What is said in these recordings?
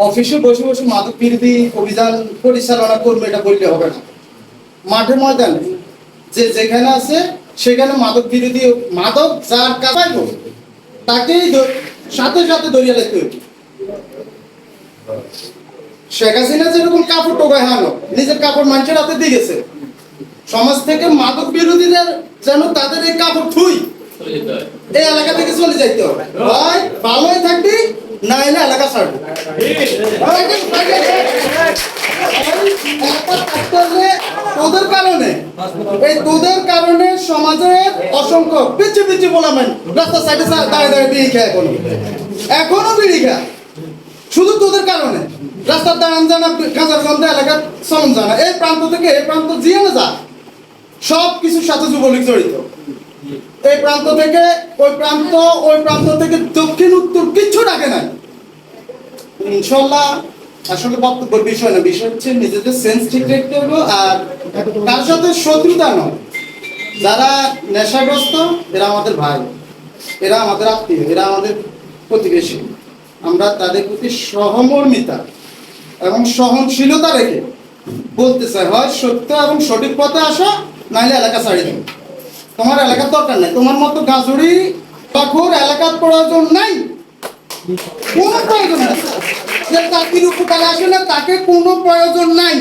অফিসে বসে বসে মাদক বিরোধী অভিযান পরিচালনা করবে এটা বললে হবে না। মাঠে ময়দানে যে যেখানে আছে সেখানে মাদক বিরোধী মাদক যার কাছে তাকেই সাথে সাথে ধরিয়ে রাখতে হবে। শেখ হাসিনা যেরকম কাপড় টোকায় হানো নিজের কাপড় মানুষের হাতে দিয়ে গেছে, সমাজ থেকে মাদক বিরোধীদের যেন তাদের এই কাপড় থুই এই এলাকা থেকে চলে যাইতে হবে। হয় ভালোই থাকবি না এলে এলাকা ছাড়বি। তোদের কারণে তোদের কারণে সমাজের অসংখ্য পিছিয়ে পিছিয়ে বলামেন রাস্তার সাইডে দাঁড়িয়ে দাঁড়িয়ে বিড়ি খায় এখনো বিড়ি খায় শুধু তোদের কারণে। রাস্তার দাঁড়ান জানা গাঁজার গন্ধে এলাকার চলন জানা এই প্রান্ত থেকে এই প্রান্ত জিয়ে না যা সব কিছুর সাথে যুবলীগ জড়িত। এই প্রান্ত থেকে ওই প্রান্ত থেকে দক্ষিণ উত্তর কিচ্ছু ডাকে নাই। ইনশাল্লাহ আসলে বক্তব্যের বিষয় না, বিষয় হচ্ছে নিজেদের সেন্স ঠিক রাখতে হবে আর তার সাথে শত্রুতা নয়। যারা নেশাগ্রস্ত এরা আমাদের ভাই, এরা আমাদের আত্মীয়, এরা আমাদের প্রতিবেশী। আমরা তাদের প্রতি সহমর্মিতা এবং সহনশীলতা রেখে বলতে চাই, হয় সত্য এবং সঠিক পথে আসা, নাইলে এলাকা ছাড়িয়ে দেবে। তোমার এলাকার দরকার নাই, তোমার মতো গাজুড়ি পাখুর এলাকার প্রয়োজন নাই, কোনো প্রয়োজন নাই। যে চাকরির উপকারে আসে না তাকে কোনো প্রয়োজন নাই।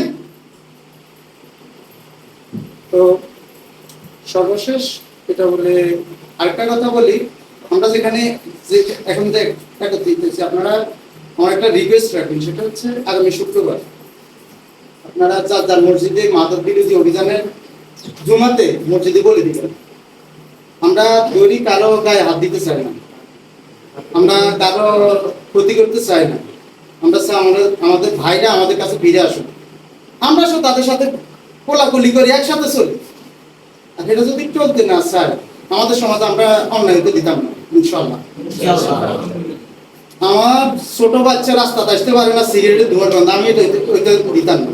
তো সর্বশেষ এটা বলে আরেকটা কথা বলি, আমরা যেখানে যে এখন যে একত্রিত হয়েছি আপনারা আমার একটা রিকোয়েস্ট রাখবেন, সেটা হচ্ছে আগামী শুক্রবার আপনারা যার মসজিদে মাদক বিরোধী অভিযানের জুমাতে মসজিদে বলে দিবেন। আমরা তৈরি কারো গায়ে হাত দিতে চাই না, আমরা কারো ক্ষতি করতে চাই না। আমরা চাই আমাদের ভাইরা আমাদের কাছে ফিরে আসুন, আমরা সব তাদের সাথে কোলাকুলি করি, একসাথে চলি। আর এটা যদি চলতে না চাই আমাদের সমাজে আমরা অন্যায়কে দিতাম না ইনশাল্লাহ। আমার ছোট বাচ্চা রাস্তাতে আসতে পারে না, সিগারেটের ধোঁয়ার গন্ধ, আমি ওইটা দিতাম না।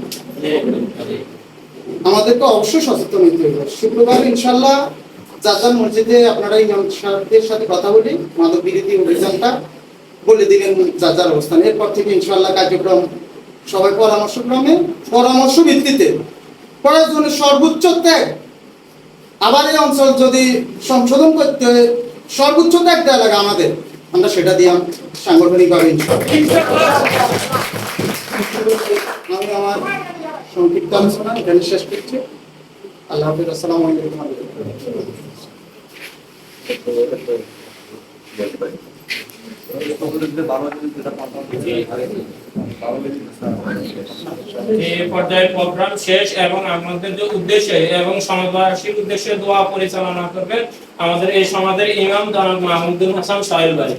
আমাদেরকে অবশ্যই সচেতন হতে হবে। শুক্রবার ইনশাল্লাহ যার মসজিদে আপনারা ইমামদের সাথে কথা বলি মাদক বিরোধী অভিযানটা বলে দিলেন যার অবস্থান। এরপর থেকে ইনশাল্লাহ কার্যক্রম সবাই পরামর্শ ভিত্তিতে প্রয়োজনে সর্বোচ্চ ত্যাগ, আবার এই অঞ্চল যদি সংশোধন করতে হয় সর্বোচ্চ ত্যাগ দেওয়া লাগে আমাদের, আমরা সেটা দিয়ে সাংগঠনিকভাবে আমি আমার সংক্ষিপ্ত আলোচনা এখানে শেষ করছি। আল্লাহ হাফিজ, আসসালামু আলাইকুম। এই পর্যায়ে প্রোগ্রাম শেষ এবং আমাদের যে উদ্দেশ্যে এবং সমাজবাসীর উদ্দেশ্যে দোয়া পরিচালনা করবেন আমাদের এই সমাজের ইমাম জনাব মাহমুদুল হাসান সাহেল ভাই।